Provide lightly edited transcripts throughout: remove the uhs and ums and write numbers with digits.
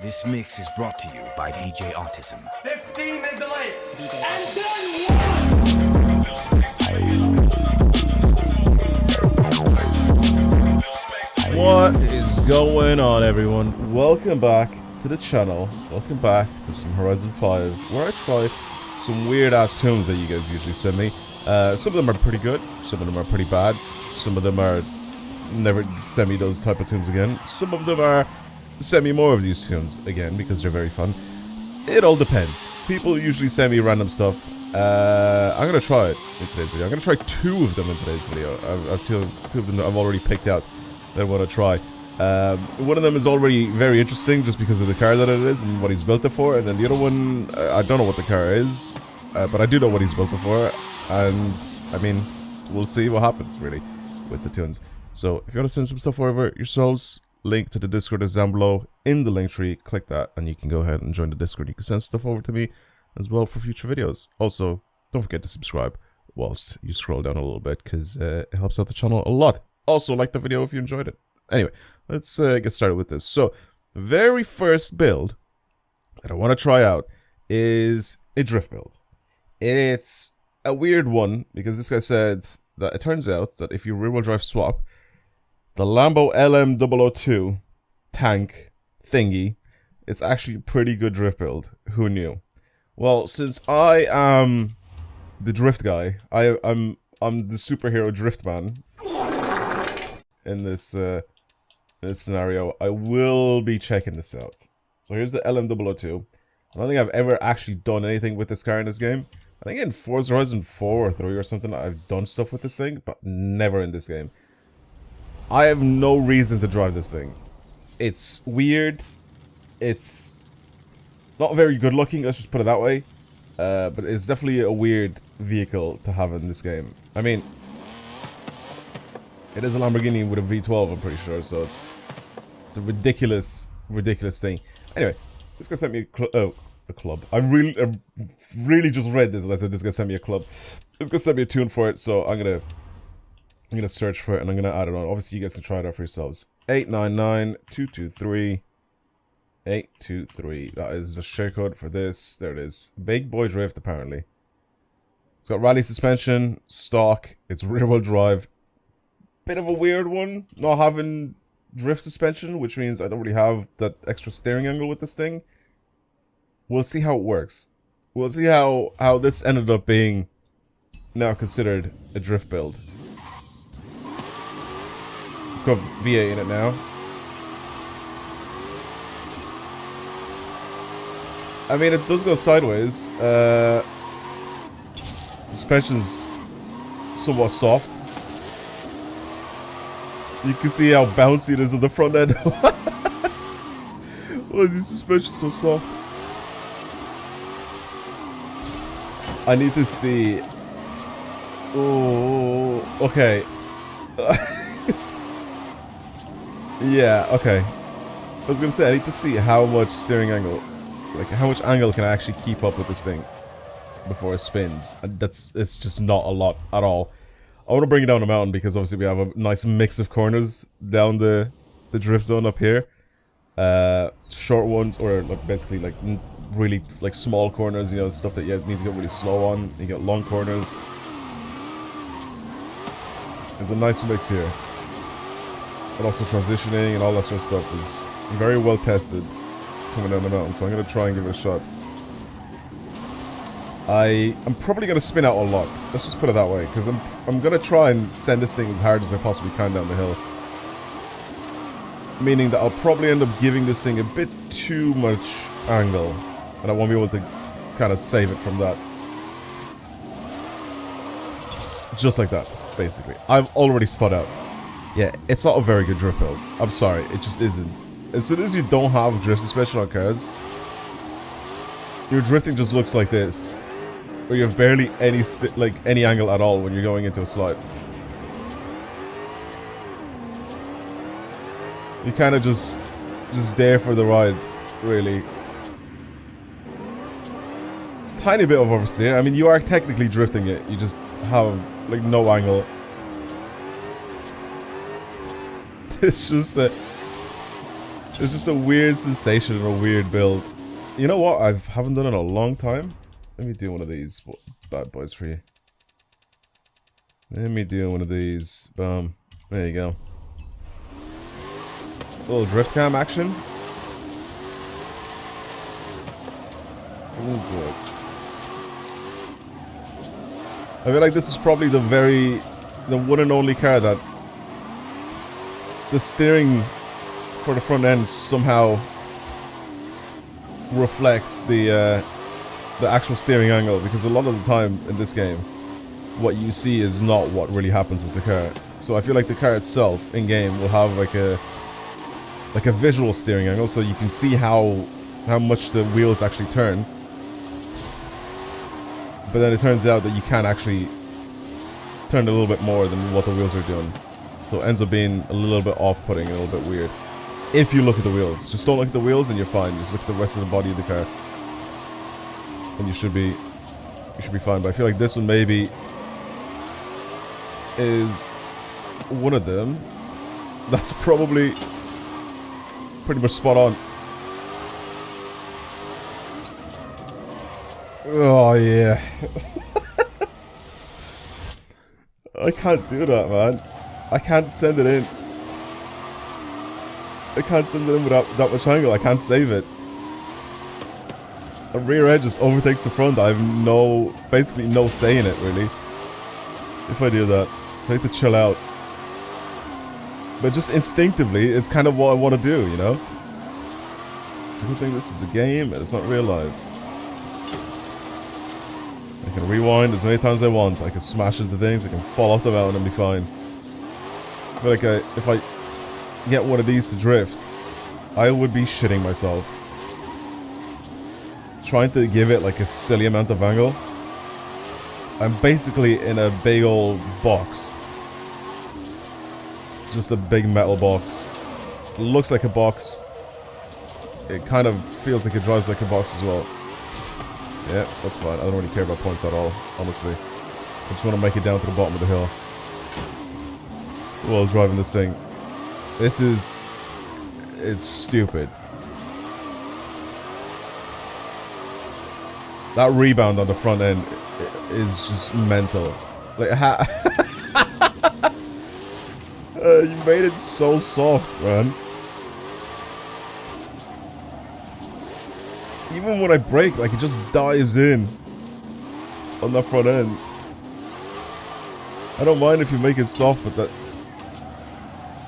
This mix is brought to you by DJ Autism. 15 and delay. And then what is going on, everyone? Welcome back to the channel. Welcome back to some Horizon 5, where I try some weird ass tunes that you guys usually send me. Some of them are pretty good, some of them are pretty bad, some of them are never send me those type of tunes again. Some of them are send me more of these tunes again because they're very fun. It all depends. People usually send me random stuff. I'm gonna try it in today's video. I'm gonna try two of them in today's video. I've two of them that I've already picked out that I want to try. One of them is already very interesting just because of the car that it is and what he's built it for, and then the other one, I don't know what the car is, but I do know what he's built it for, and I mean, we'll see what happens really with the tunes. So if you want to send some stuff over yourselves, link to the Discord is down below in the link tree. Click that and you can go ahead and join the Discord. You can send stuff over to me as well for future videos. Also, don't forget to subscribe whilst you scroll down a little bit because it helps out the channel a lot. Also, like the video if you enjoyed it. Anyway, let's get started with this. So, the very first build that I want to try out is a drift build. It's a weird one because this guy said that it turns out that if you rear-wheel drive swap the Lambo LM002 tank thingy, it's actually a pretty good drift build. Who knew? Well, since I am the drift guy, I'm the superhero drift man in this scenario, I will be checking this out. So here's the LM002. I don't think I've ever actually done anything with this car in this game. I think in Forza Horizon 4 or 3 or something I've done stuff with this thing, but never in this game. I have no reason to drive this thing. It's weird. It's not very good looking, let's just put it that way. But it's definitely a weird vehicle to have in this game. I mean, it is a Lamborghini with a V12, I'm pretty sure, so it's a ridiculous thing. Anyway, this guy sent me a club. I really just read this and I said this guy sent me a club. This guy sent me a tune for it, so I'm gonna search for it and I'm gonna add it on. Obviously, you guys can try it out for yourselves. 899-223-823. That is the share code for this. There it is. Big Boy Drift, apparently. It's got rally suspension, stock. It's rear-wheel drive. Bit of a weird one, not having drift suspension, which means I don't really have that extra steering angle with this thing. We'll see how it works. We'll see how this ended up being now considered a drift build. It's got V8 in it now. I mean, it does go sideways. Suspension's somewhat soft. You can see how bouncy it is on the front end. Why is this suspension so soft? I need to see. Oh, okay. Yeah, okay. I was gonna say, I need to see how much steering angle, like how much angle can I actually keep up with this thing before it spins. And it's just not a lot at all. I want to bring it down the mountain because obviously we have a nice mix of corners down the drift zone up here. Short ones, or like basically like really like small corners, you know, stuff that you need to get really slow on. You get long corners. There's a nice mix here. But also transitioning and all that sort of stuff is very well tested coming down the mountain, so I'm going to try and give it a shot. I'm probably going to spin out a lot, let's just put it that way, because I'm going to try and send this thing as hard as I possibly can down the hill. Meaning that I'll probably end up giving this thing a bit too much angle, and I won't be able to kind of save it from that. Just like that, basically. I've already spun out. Yeah, it's not a very good drift build. I'm sorry, it just isn't. As soon as you don't have drift suspension on cars, your drifting just looks like this, where you have barely any angle at all when you're going into a slide. You're kind of just there for the ride, really. Tiny bit of oversteer. I mean, you are technically drifting it. You just have like no angle. It's just that It's just a weird sensation and a weird build. You know what? I haven't done it in a long time. Let me do one of these bad boys for you. Let me do one of these. Boom. There you go. A little drift cam action. Oh boy. I feel like this is probably the one and only car that the steering for the front end somehow reflects the actual steering angle, because a lot of the time in this game what you see is not what really happens with the car. So I feel like the car itself in game will have like a visual steering angle, so you can see how much the wheels actually turn. But then it turns out that you can actually turn a little bit more than what the wheels are doing. So it ends up being a little bit off-putting and a little bit weird. If you look at the wheels. Just don't look at the wheels and you're fine. Just look at the rest of the body of the car. And you should be fine. But I feel like this one maybe is one of them. That's probably pretty much spot on. Oh yeah. I can't do that, man. I can't send it in. I can't send it in without that much angle. I can't save it. A rear end just overtakes the front. I have basically no say in it, really. If I do that. So I have to chill out. But just instinctively, it's kind of what I want to do, you know? It's a good thing this is a game and it's not real life. I can rewind as many times as I want. I can smash into things. I can fall off the mountain and be fine. But like, if I get one of these to drift, I would be shitting myself. Trying to give it like a silly amount of angle. I'm basically in a big old box. Just a big metal box. It looks like a box. It kind of feels like it drives like a box as well. Yeah, that's fine. I don't really care about points at all, honestly. I just want to make it down to the bottom of the hill while driving this thing. It's stupid. That rebound on the front end is just mental. Like, you made it so soft, man. Even when I brake, like, it just dives in on the front end. I don't mind if you make it soft, but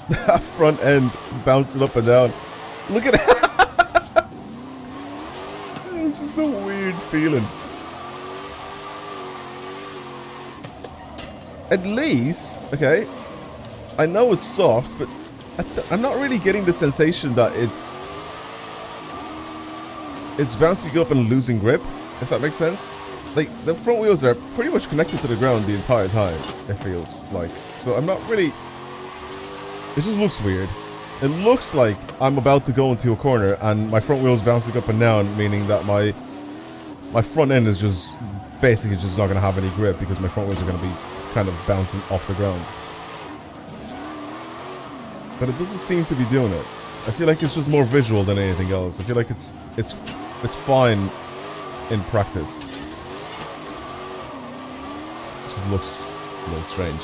that front end bouncing up and down. Look at that! It's just a weird feeling. At least, okay, I know it's soft, but I'm not really getting the sensation that it's bouncing up and losing grip, if that makes sense. Like, the front wheels are pretty much connected to the ground the entire time, it feels like. So I'm not really... It just looks weird. It looks like I'm about to go into a corner and my front wheel is bouncing up and down, meaning that my front end is just basically just not going to have any grip because my front wheels are going to be kind of bouncing off the ground. But it doesn't seem to be doing it. I feel like it's just more visual than anything else. I feel like it's fine in practice. It just looks a little strange.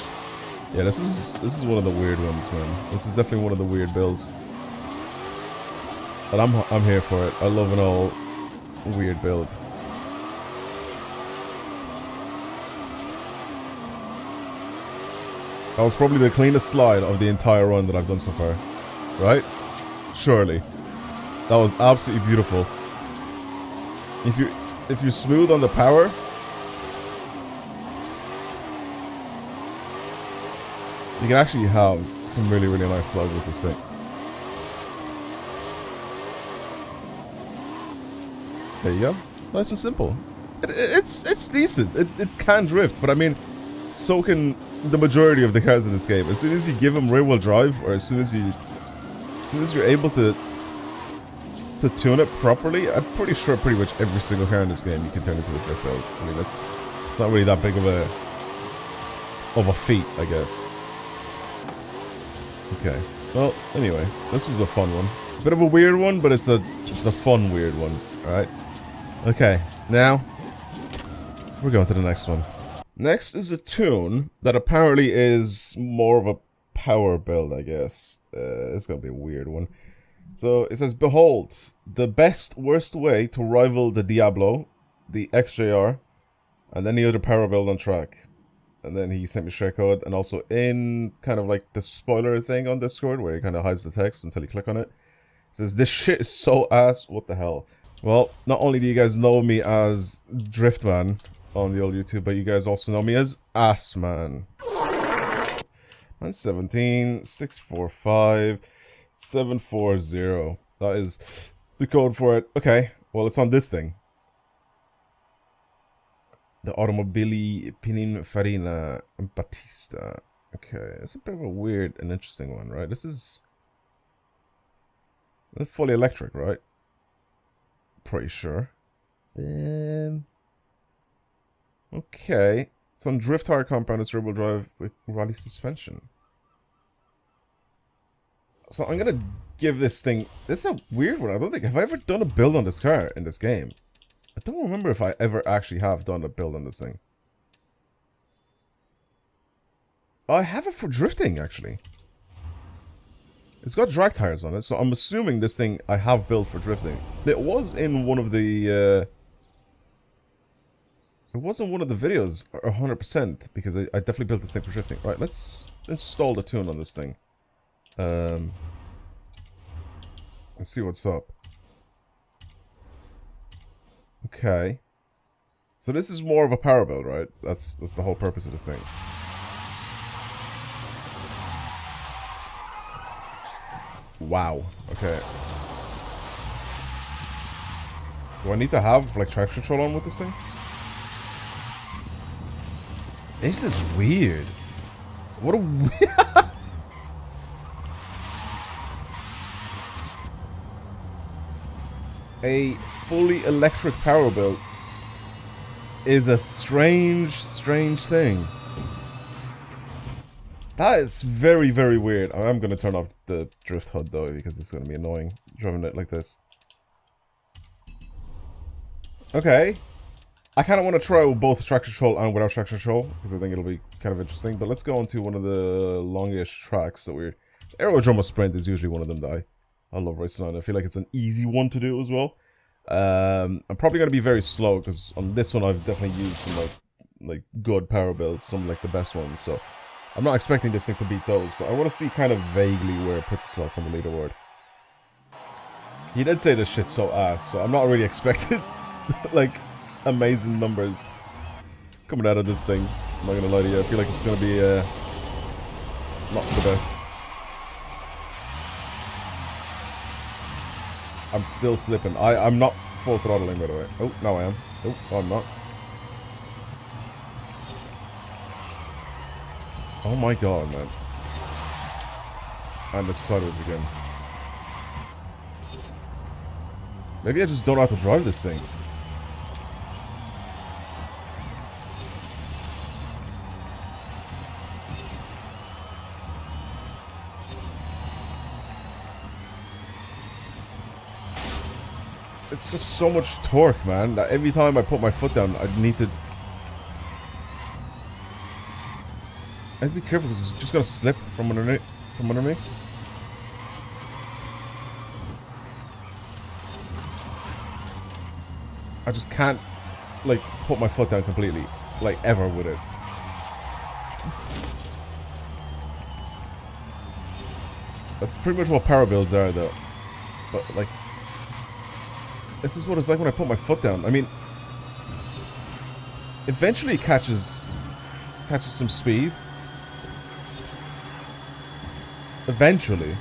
Yeah, this is one of the weird ones, man. This is definitely one of the weird builds. But I'm here for it. I love an all weird build. That was probably the cleanest slide of the entire run that I've done so far. Right? Surely. That was absolutely beautiful. If you're smooth on the power, you can actually have some really, really nice slides with this thing. There you go. Nice and simple. It's decent. It can drift, but I mean, so can the majority of the cars in this game. As soon as you give them rear-wheel drive, or as soon as you're able to tune it properly, I'm pretty sure pretty much every single car in this game you can turn into a drift build. I mean, it's not really that big of a feat, I guess. Okay. Well, anyway, this was a fun one. Bit of a weird one, but it's a fun weird one. Alright. Okay, now we're going to the next one. Next is a tune that apparently is more of a power build, I guess. It's gonna be a weird one. So it says, behold, the best worst way to rival the Diablo, the XJR, and any other power build on track. And then he sent me share code, and also in kind of like the spoiler thing on Discord, where he kind of hides the text until you click on it. It says, this shit is so ass, what the hell? Well, not only do you guys know me as Driftman on the old YouTube, but you guys also know me as Assman. 17 645 740. That is the code for it. Okay, well, it's on this thing. The Automobili Pininfarina Battista. Okay, it's a bit of a weird and interesting one, right? This is fully electric, right? Pretty sure. Okay. It's on drift tire compound, it's rear-wheel drive with rally suspension. So I'm gonna give this thing... This is a weird one. I don't think... Have I ever done a build on this car in this game? I don't remember if I ever actually have done a build on this thing. I have it for drifting, actually. It's got drag tires on it, so I'm assuming this thing I have built for drifting. It was in one of the... It wasn't one of the videos, 100%, because I definitely built this thing for drifting. Right, let's install the tune on this thing. Let's see what's up. Okay. So this is more of a power build, right? That's the whole purpose of this thing. Wow. Okay. Do I need to have like traction control on with this thing? This is weird. What a weird... A fully electric power build is a strange thing. That is very, very weird. I'm gonna turn off the drift HUD though, because it's gonna be annoying driving it like this. Okay. I kind of want to try with both traction control and without traction control, because I think it'll be kind of interesting. But let's go on to one of the longish tracks that we're... Aerodrome Sprint is usually one of them that I love racing on. I feel like it's an easy one to do as well. I'm probably going to be very slow, because on this one I've definitely used some like good power builds, some like the best ones. So I'm not expecting this thing to beat those, but I want to see kind of vaguely where it puts itself on the leaderboard. He did say this shit's so ass, so I'm not really expecting like amazing numbers coming out of this thing. I'm not gonna lie to you, I feel like it's gonna be not the best. I'm still slipping. I'm not full throttling, by the way. Oh, no I am. Oh, no, I'm not. Oh my god, man. And it's sideways again. Maybe I just don't know how to drive this thing. It's just so much torque, man, that every time I put my foot down, I need to be careful because it's just gonna slip from under me. I just can't, like, put my foot down completely, like, ever with it. That's pretty much what power builds are, though. But, like, this is what it's like when I put my foot down. I mean, eventually it catches some speed. Eventually.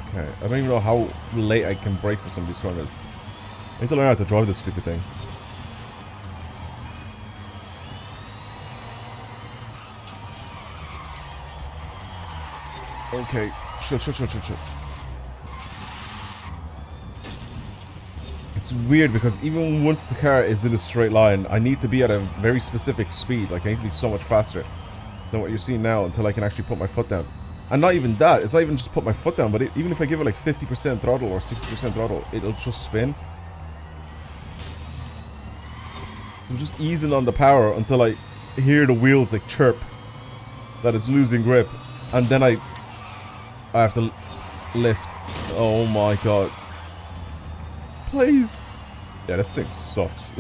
Okay, I don't even know how late I can brake for some of these corners. I need to learn how to drive this stupid thing. Okay, chill. It's weird because even once the car is in a straight line, I need to be at a very specific speed. Like, I need to be so much faster than what you're seeing now until I can actually put my foot down. And not even that, it's not even just put my foot down, but even if I give it like 50% throttle or 60% throttle, it'll just spin. So I'm just easing on the power until I hear the wheels like chirp that it's losing grip, and then I have to lift. Oh my god. Please. Yeah, this thing sucks.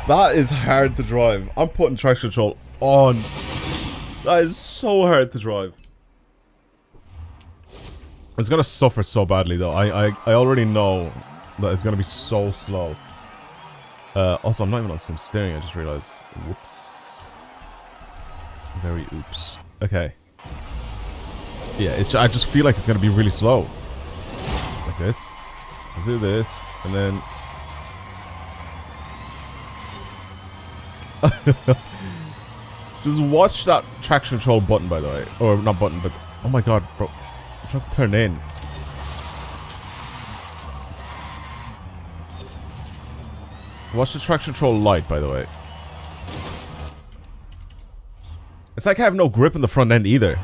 That is hard to drive. I'm putting traction control on. That is so hard to drive. It's gonna suffer so badly though. I already know that it's gonna be so slow. Also, I'm not even on sim steering, I just realized. Whoops. Very oops. Okay. Yeah, I just feel like it's gonna be really slow. Like this. So do this, and then... Just watch that traction control button, by the way. Or, not button, but... Oh my god, bro. I'm trying to turn in. Watch the traction control light, by the way. It's like I have no grip in the front end either.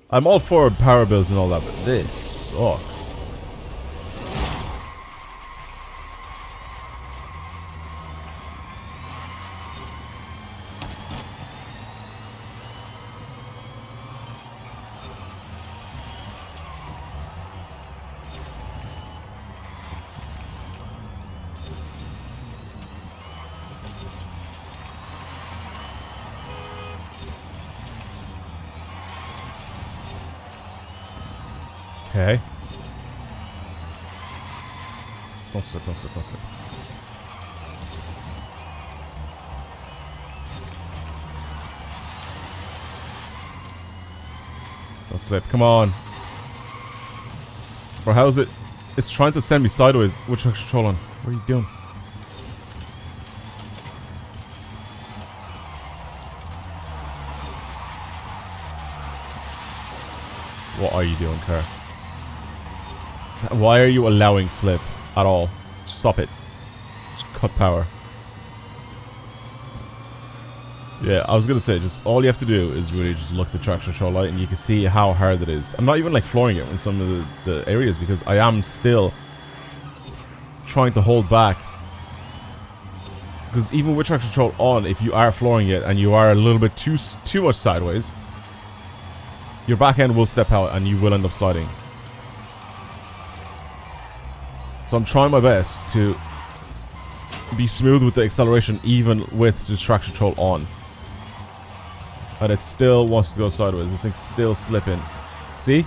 I'm all for power builds and all that, but this sucks. Okay. Don't slip, don't slip, don't slip. Don't slip, come on. Or how is it? It's trying to send me sideways. Which traction control on? What are you doing? What are you doing, car? Why are you allowing slip at all? Stop it. Just cut power. Yeah, I was gonna say, just all you have to do is really just look at the traction control light and you can see how hard it is. I'm not even like flooring it in some of the areas because I am still trying to hold back. Because even with traction control on, if you are flooring it and you are a little bit too much sideways, your back end will step out and you will end up sliding. So I'm trying my best to be smooth with the acceleration even with the traction control on. And it still wants to go sideways. This thing's still slipping. See?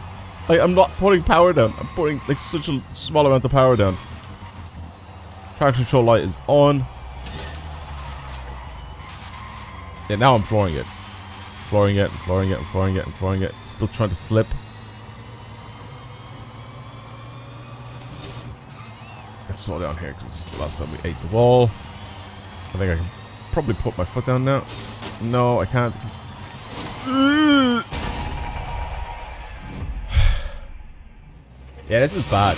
I'm not putting power down. I'm putting like such a small amount of power down. Traction control light is on. Yeah, now I'm flooring it. Flooring it, flooring it, flooring it, flooring it. Still trying to slip. Let's slow down here because the last time we ate the wall. I think I can probably put my foot down now. No, I can't. Yeah, this is bad.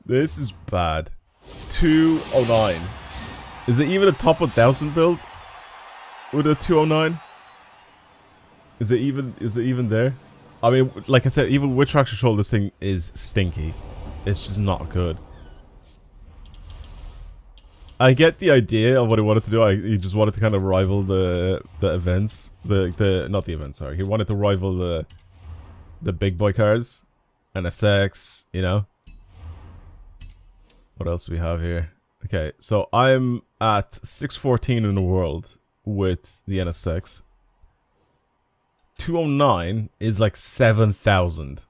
This is bad. 209. Is it even a top 1000 build? With a 209? Is it even there? I mean, like I said, even with traction control, this thing is stinky. It's just not good. I get the idea of what he wanted to do. He just wanted to kind of rival the events. Not the events, sorry. He wanted to rival the big boy cars. NSX, you know. What else do we have here? Okay, so I'm at 614 in the world with the NSX. 209 is like 7,000.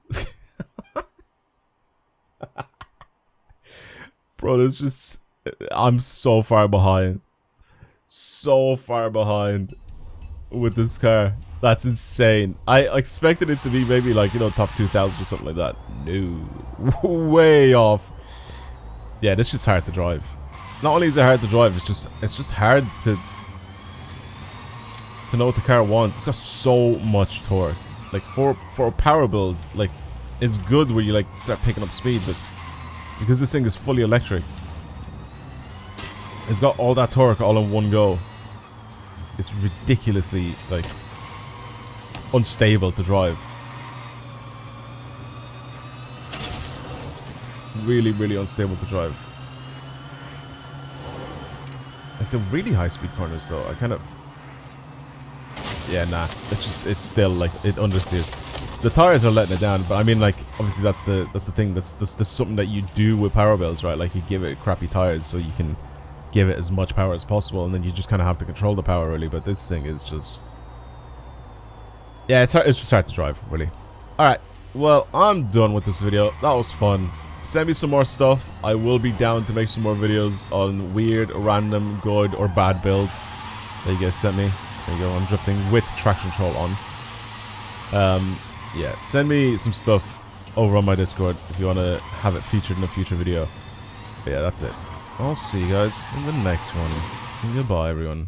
Bro, there's just... I'm so far behind. So far behind with this car. That's insane. I expected it to be maybe like, you know, top 2,000 or something like that. No. Way off. Yeah, this is just hard to drive. Not only is it hard to drive, it's just hard to know what the car wants. It's got so much torque. Like for a power build, like it's good when you like start picking up speed, but because this thing is fully electric, It's got all that torque all in one go. It's ridiculously, like, unstable to drive. Really, really unstable to drive. Like the really high speed corners though, I kind of... Yeah, nah. It's still like, it understeers. The tires are letting it down, but I mean, like, obviously that's the thing. That's something that you do with power builds, right? Like, you give it crappy tires so you can give it as much power as possible, and then you just kind of have to control the power, really. But this thing is just... Yeah, it's just hard to drive, really. Alright, well, I'm done with this video. That was fun. Send me some more stuff. I will be down to make some more videos on weird, random, good, or bad builds that you guys sent me. There you go, I'm drifting with traction control on. Yeah, send me some stuff over on my Discord if you want to have it featured in a future video. But yeah, that's it. I'll see you guys in the next one. Goodbye, everyone.